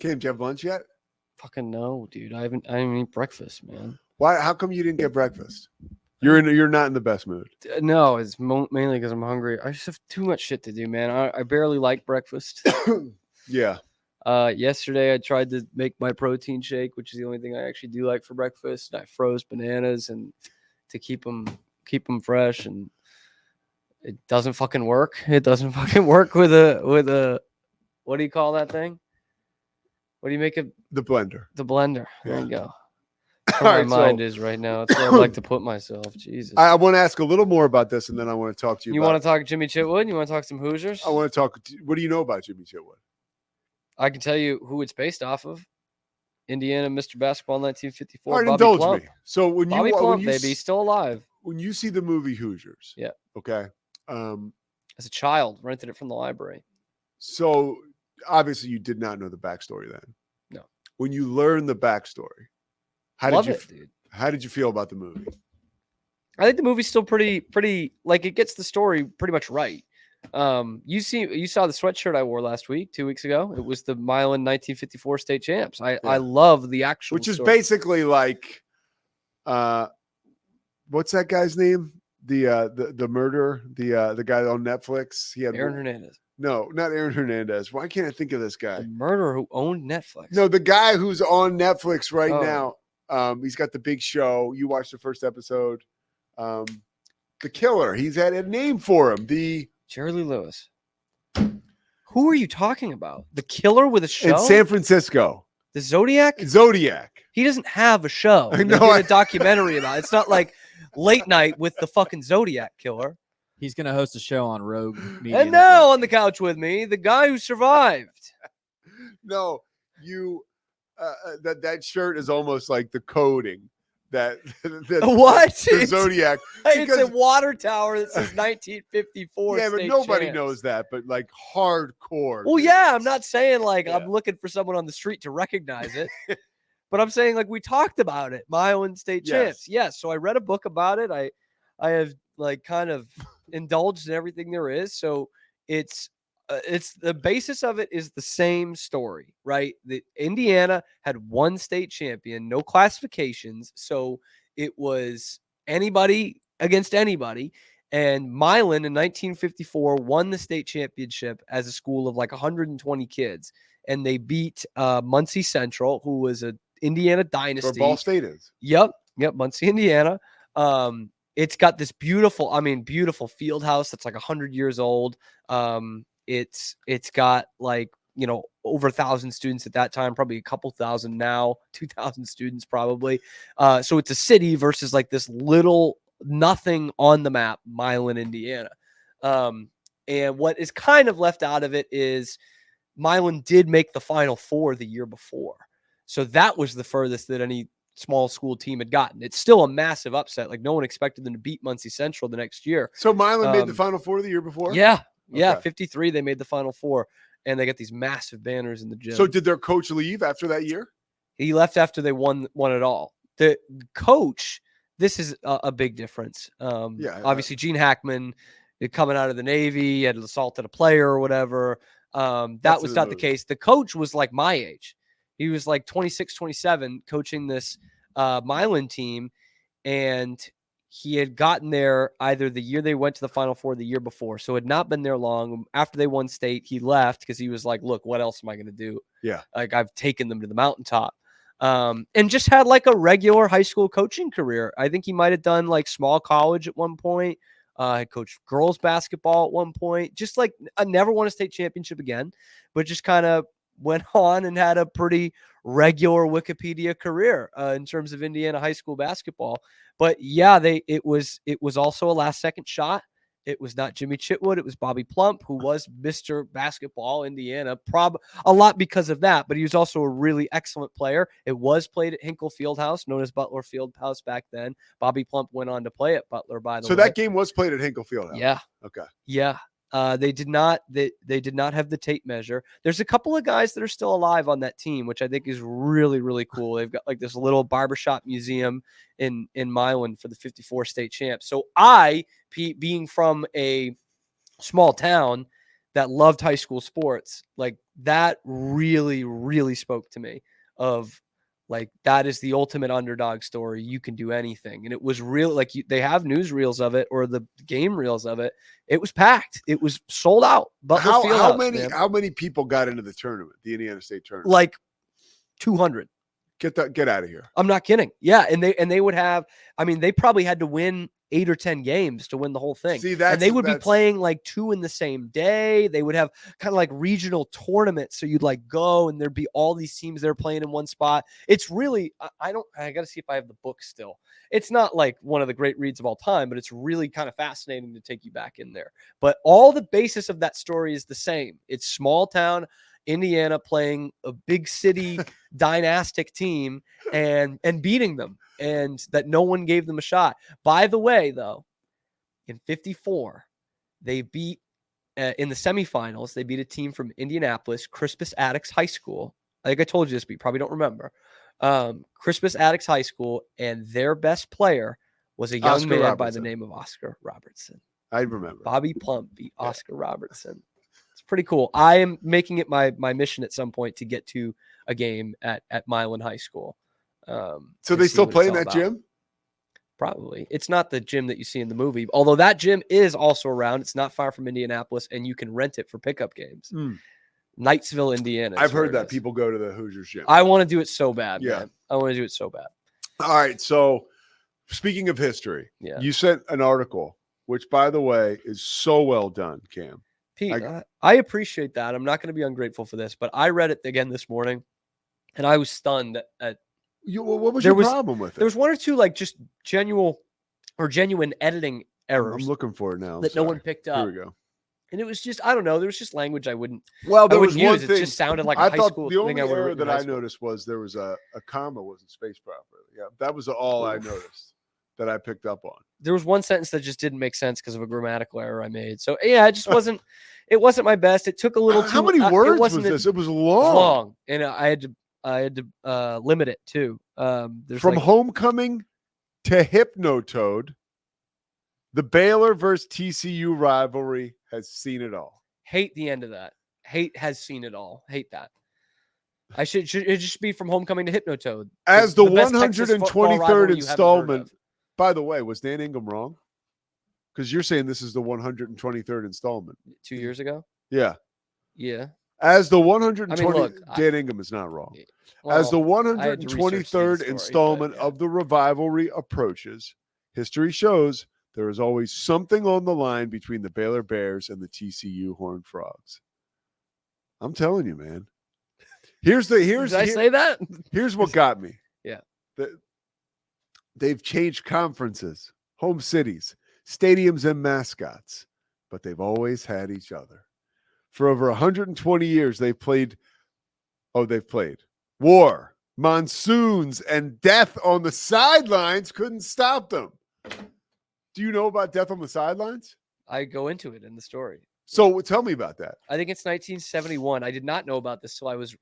Kim, did you have lunch yet? Fucking no, dude. I didn't eat breakfast, man. Why? How come you didn't get breakfast? You're not in the best mood. No, it's mainly because I'm hungry. I just have too much shit to do, man. I barely like breakfast. Yeah. Yesterday I tried to make my protein shake, which is the only thing I actually do like for breakfast. I froze bananas and to keep them fresh, and it doesn't fucking work. It doesn't fucking work with a what do you call that thing? What do you make it? The blender. The blender. There Yeah. you go. That's where my mind is right now. It's where I'd like to put myself. Jesus. I want to ask a little more about this, and then I want to talk to you. You want to talk Jimmy Chitwood? You want to talk some Hoosiers? I want to talk. What do you know about Jimmy Chitwood? I can tell you who it's based off of. Indiana, Mr. Basketball, 1954. All right, Bobby indulge Plump. me. So when Bobby you Plump, baby, he's still alive. When you see the movie Hoosiers, yeah, okay. As a child, rented it from the library. So obviously, you did not know the backstory then. No. When you learn the backstory, how did you feel about the movie? I think the movie's still pretty like it gets the story pretty much right. You saw the sweatshirt I wore last week, 2 weeks ago. It was the Milan 1954 state champs. I love the actual, which is story. Basically like, what's that guy's name? The murderer, the guy on Netflix. He had Aaron Hernandez. No, not Aaron Hernandez. Why can't I think of this guy? The murderer who owned Netflix. No, the guy who's on Netflix right now. He's got the big show. You watched the first episode. The killer. He's had a name for him. The Jerry Lee Lewis. Who are you talking about? The killer with a show? In San Francisco. The Zodiac? Zodiac. He doesn't have a show. They did a documentary about it. It's not like Late Night with the fucking Zodiac killer. He's going to host a show on Rogue Media. And now on the couch with me, the guy who survived. No, you that shirt is almost like the coding. What? The Zodiac. It's a water tower that says 1954. Yeah, but nobody knows that, but like hardcore. Well, yeah, I'm not saying like I'm looking for someone on the street to recognize it, but I'm saying like we talked about it. Milan state champs. Yes. So I read a book about it. I have like kind of indulged in everything there is. So it's the basis of it is the same story, right? The Indiana had one state champion, no classifications. So it was anybody against anybody. And Milan in 1954 won the state championship as a school of like 120 kids. And they beat Muncie Central, who was an Indiana dynasty. Where Ball State is. Yep. Muncie, Indiana. It's got this beautiful field house that's like 100 years old. It's got like, over 1,000 students at that time, probably a couple thousand now, 2,000 students probably. So it's a city versus like this little nothing on the map, Milan, Indiana. And what is kind of left out of it is Milan did make the Final Four the year before. So that was the furthest that any small school team had gotten. It's still a massive upset. Like no one expected them to beat Muncie Central the next year. So Milan made the Final Four the year before? Yeah. Yeah, 53, they made the Final Four, and they got these massive banners in the gym. So did their coach leave after that year? He left after they won it all. The coach, this is a big difference. Obviously, Gene Hackman, coming out of the Navy, had assaulted a player or whatever. That was not the case. The coach was like my age. He was like 26, 27, coaching this Milan team, and he had gotten there either the year they went to the Final Four, the year before. So had not been there long. After they won state, he left because he was like, look, what else am I going to do? Yeah. Like I've taken them to the mountaintop. And just had like a regular high school coaching career. I think he might've done like small college at one point. Had coached girls basketball at one point. Just like I never won a state championship again, but just kind of went on and had a pretty regular Wikipedia career in terms of Indiana high school basketball. But yeah, it was also a last second shot. It was not Jimmy Chitwood. It was Bobby Plump, who was Mr. Basketball Indiana, a lot because of that. But he was also a really excellent player. It was played at Hinkle Fieldhouse, known as Butler Fieldhouse back then. Bobby Plump went on to play at Butler, by the way. So that game was played at Hinkle Fieldhouse. Yeah. Okay. Yeah. They did not have the tape measure. There's a couple of guys that are still alive on that team, which I think is really, really cool. They've got like this little barbershop museum in Milan for the 54 state champs. So being from a small town, that loved high school sports, like that really, really spoke to me of like, that is the ultimate underdog story. You can do anything. And it was real. Like they have newsreels of it or the game reels of it. It was packed. It was sold out. Butler Fieldhouse, How many people got into the tournament, the Indiana State tournament? Like 200. Get out of here. I'm not kidding. Yeah. And they would have, I mean, they probably had to win 8 or 10 games to win the whole thing. See, and they would be playing like 2 in the same day. They would have kind of like regional tournaments. So you'd like go and there'd be all these teams that are playing in one spot. It's really, I got to see if I have the book still. It's not like one of the great reads of all time, but it's really kind of fascinating to take you back in there. But all the basis of that story is the same. It's small town Indiana playing a big city dynastic team and beating them, and that no one gave them a shot. By the way, though, in 54, they beat in the semifinals. They beat a team from Indianapolis, Crispus Attucks High School. I think I told you this, but you probably don't remember. Crispus Attucks High School, and their best player was a young man by the name of Oscar Robertson. I remember. Bobby Plump beat Oscar Robertson. It's pretty cool. I am making it my mission at some point to get to a game at Milan High School. So they still play in that gym? Probably. It's not the gym that you see in the movie, although that gym is also around. It's not far from Indianapolis, and you can rent it for pickup games. Knightsville, Indiana. I've heard that people go to the Hoosiers gym. I want to do it so bad, yeah. Man. I want to do it so bad. All right. So speaking of history, you sent an article, which, by the way, is so well done, Cam. Pete, I appreciate that. I'm not going to be ungrateful for this, but I read it again this morning, and I was stunned at what was your problem with it? There was one or two like just genuine editing errors. I'm looking for it now. That no one picked up. Here we go. And it was just, I don't know. There was just language I wouldn't. Well, there was use. one thing. It just sounded like a high school the only thing. error that I noticed was there was a comma wasn't spaced properly. Yeah, that was all I noticed that I picked up on. There was one sentence that just didn't make sense because of a grammatical error I made. So yeah, it just wasn't. It wasn't my best. It took a little. How many words was this? It was long. And I had to limit it too. From homecoming to Hypnotoad, the Baylor versus TCU rivalry has seen it all. Hate the end of that. Hate has seen it all. Hate that. It should just be from homecoming to Hypnotoad. As the 123rd installment. By the way, was Dan Ingham wrong? Because you're saying this is the 123rd installment. 2 years ago? Yeah. Yeah. As the 120th, Dan Ingham is not wrong. Well, as the 123rd installment of the rivalry approaches, history shows there is always something on the line between the Baylor Bears and the TCU Horned Frogs. I'm telling you, man. Did I say that? Here's what got me. Yeah. They've changed conferences, home cities, stadiums, and mascots, but they've always had each other. For over 120 years, they've played war, monsoons, and death on the sidelines couldn't stop them. Do you know about death on the sidelines? I go into it in the story. So tell me about that. I think it's 1971. I did not know about this till I was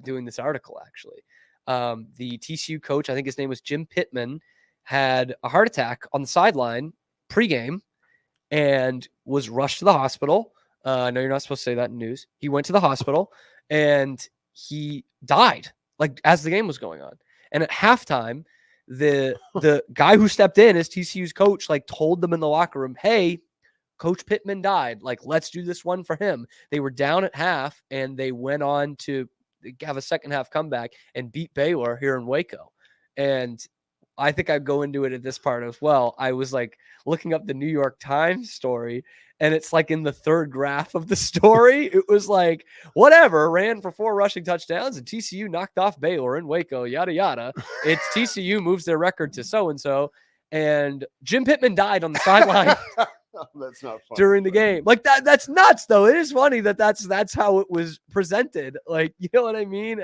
doing this article, actually. The TCU coach, I think his name was Jim Pittman, had a heart attack on the sideline pregame and was rushed to the hospital. I know you're not supposed to say that in news. He went to the hospital and he died like as the game was going on. And at halftime, the guy who stepped in as TCU's coach, like told them in the locker room, hey, Coach Pittman died. Like, let's do this one for him. They were down at half and they went on to have a second half comeback and beat Baylor here in Waco. And I think I'd go into it at this part as well. I was like looking up the New York Times story, and it's like in the third graph of the story. It was like, whatever, ran for 4 rushing touchdowns, and TCU knocked off Baylor in Waco, yada, yada. It's TCU moves their record to so-and-so, and Jim Pittman died on the sideline. That's not funny. During the game. Like that's nuts, though. It is funny that's how it was presented. Like, you know what I mean?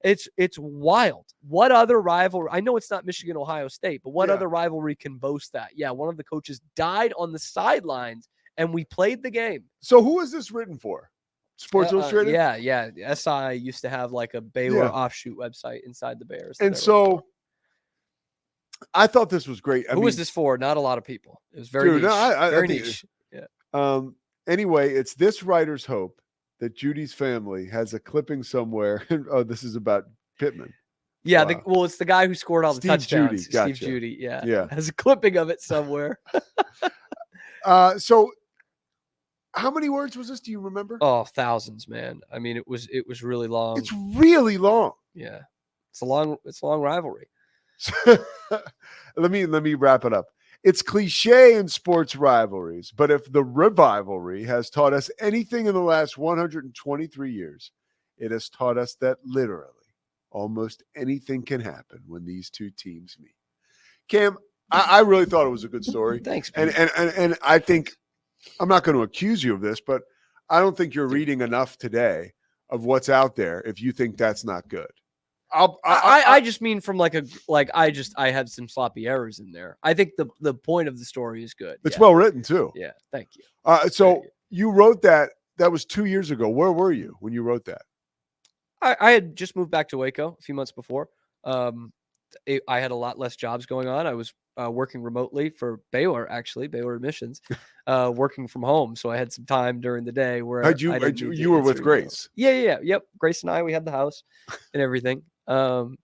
It's wild. What other rivalry? I know it's not Michigan, Ohio State, but what other rivalry can boast that? Yeah, one of the coaches died on the sidelines, and we played the game. So who is this written for? Sports Illustrated? Yeah. SI used to have like a Baylor offshoot website inside the Bears. And so I thought this was great. Who was this for? Not a lot of people. It was very niche. Very niche. Yeah. Anyway, it's this writer's hope that Judy's family has a clipping somewhere. Oh, this is about Pittman. Yeah, wow. It's the guy who scored all the touchdowns. Judy, gotcha. Steve Judy, yeah. Has a clipping of it somewhere. So how many words was this? Do you remember? Oh, thousands, man. I mean, it was really long. It's really long. Yeah. It's a long rivalry. Let me wrap it up. It's cliche in sports rivalries, but if the rivalry has taught us anything in the last 123 years, it has taught us that literally almost anything can happen when these two teams meet. Cam, I really thought it was a good story. Thanks, man. And I think, I'm not going to accuse you of this, but I don't think you're reading enough today of what's out there if you think that's not good. I just mean from I had some sloppy errors in there. I think the point of the story is good. It's well written too. Yeah, thank you. So you wrote that was 2 years ago. Where were you when you wrote that? I had just moved back to Waco a few months before. I had a lot less jobs going on. I was working remotely for Baylor, actually, Baylor admissions, working from home. So I had some time during the day where you were with Grace. Yep. Grace and I, we had the house and everything. And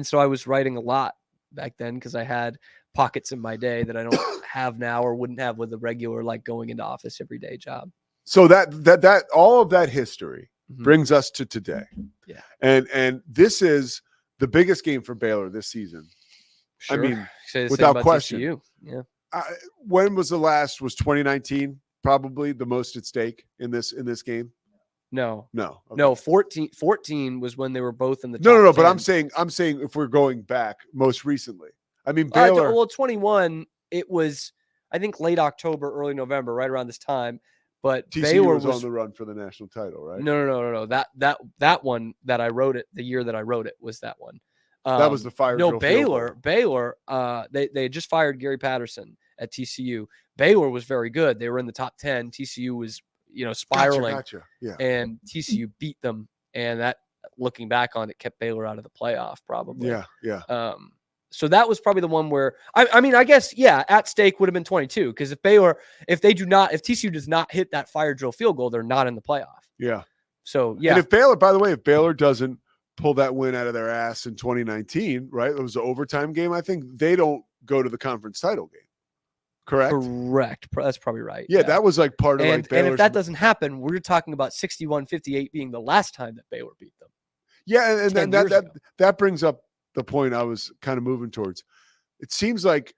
so I was writing a lot back then because I had pockets in my day that I don't have now or wouldn't have with a regular, going into office every day job. So that all of that history brings us to today. Yeah. And this is the biggest game for Baylor this season. Sure. I mean, without question. TCU. Yeah. When was the last? Was 2019 probably the most at stake in this game? No. Okay. No, 14 was when they were both in the top No, 10. but I'm saying if we're going back most recently. I mean, Baylor. 21, it was, I think, late October, early November, right around this time. But TCU Baylor was on the run for the national title, right? No. That one that I wrote it, the year that I wrote it was that one. That was the fire. No, Baylor. They had just fired Gary Patterson at TCU. Baylor was very good. They were in the top 10. TCU was, spiraling. Gotcha. Yeah. And TCU beat them. And that, looking back on it, kept Baylor out of the playoff probably. Yeah. So that was probably the one where I guess, at stake would have been 22 because if TCU does not hit that fire drill field goal, they're not in the playoff. Yeah. So yeah. And if Baylor doesn't pull that win out of their ass in 2019, right? It was an overtime game. I think they don't go to the conference title game. Correct. That's probably right. Yeah, that was part of and if that doesn't happen, we're talking about 61-58 being the last time that Baylor beat them. Yeah, and then that brings up the point I was kind of moving towards. It seems like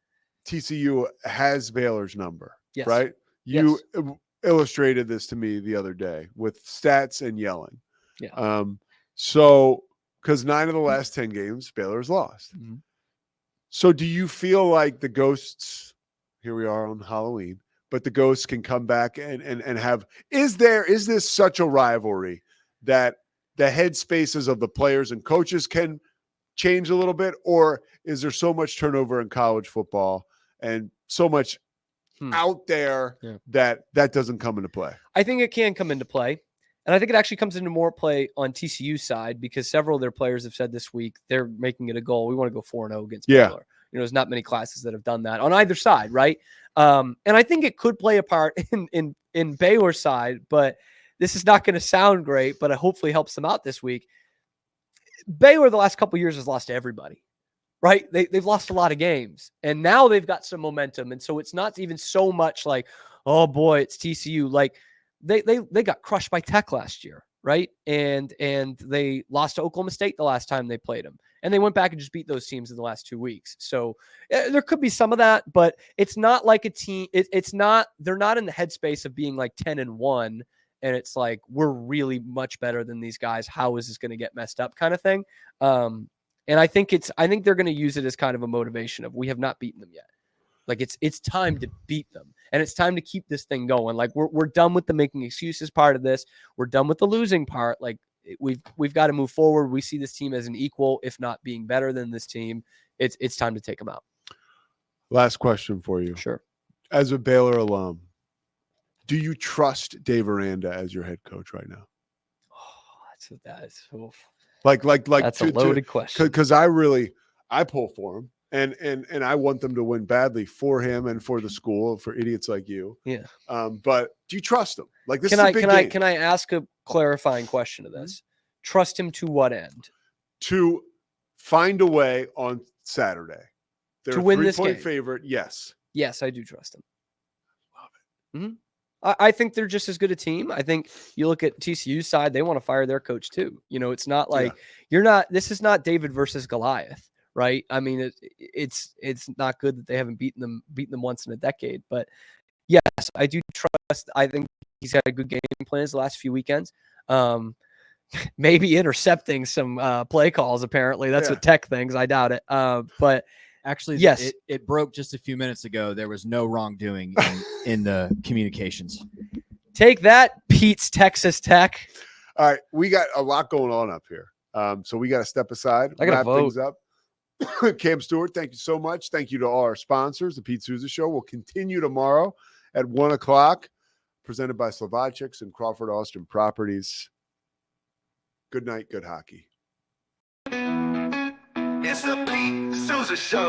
TCU has Baylor's number, yes. Right? You illustrated this to me the other day with stats and yelling. Yeah. So, because 9 of the last 10 games, Baylor's lost. Mm-hmm. So do you feel like the ghosts, here we are on Halloween, but the ghosts can come back and have, is this such a rivalry that the headspaces of the players and coaches can change a little bit, or is there so much turnover in college football and so much out there that doesn't come into play? I think it can come into play. And I think it actually comes into more play on TCU's side because several of their players have said this week they're making it a goal. We want to go 4-0 against Baylor. There's not many classes that have done that on either side, right? And I think it could play a part in Baylor's side, but this is not going to sound great, but it hopefully helps them out this week. Baylor the last couple of years has lost to everybody, right? They've lost a lot of games, and now they've got some momentum, and so it's not even so much like, oh boy, it's TCU. Like they got crushed by Tech last year, right? And they lost to Oklahoma State the last time they played them, and they went back and just beat those teams in the last 2 weeks. So there could be some of that, but it's not like a team. It's not. They're not in the headspace of being like 10-1. And it's like, we're really much better than these guys. How is this going to get messed up kind of thing? And I think they're going to use it as kind of a motivation of, we have not beaten them yet. Like it's time to beat them, and it's time to keep this thing going. Like we're done with the making excuses part of this. We're done with the losing part. Like we've got to move forward. We see this team as an equal, if not being better than this team. It's time to take them out. Last question for you. Sure. As a Baylor alum, do you trust Dave Aranda as your head coach right now? Oh, that's like that's a loaded question. Because I pull for him. And I want them to win badly for him and for the school, for idiots like you. Yeah. But do you trust him? Like this can is I a big can I game. can I ask a clarifying question to this? Trust him to what end? To find a way on Saturday. They're to win a this 3-point game. favorite. Yes. Yes, I do trust him. Love it. I think they're just as good a team. I think you look at TCU's side; they want to fire their coach too. You know, it's not like you're not. This is not David versus Goliath, right? I mean, it's not good that they haven't beaten them once in a decade. But yes, I do trust. I think he's had a good game plans the last few weekends. Maybe intercepting some play calls. Apparently, that's what Tech thinks. I doubt it. But actually, yes, it broke just a few minutes ago. There was no wrongdoing in the communications. Take that, Pete's Texas Tech. All right, we got a lot going on up here, so we got to step aside. I got to vote. Things up. Cam Stewart, thank you so much. Thank you to all our sponsors. The Pete Sousa Show will continue tomorrow at 1:00, presented by Slovacics and Crawford Austin Properties. Good night, good hockey. It's the Pete Sousa Show.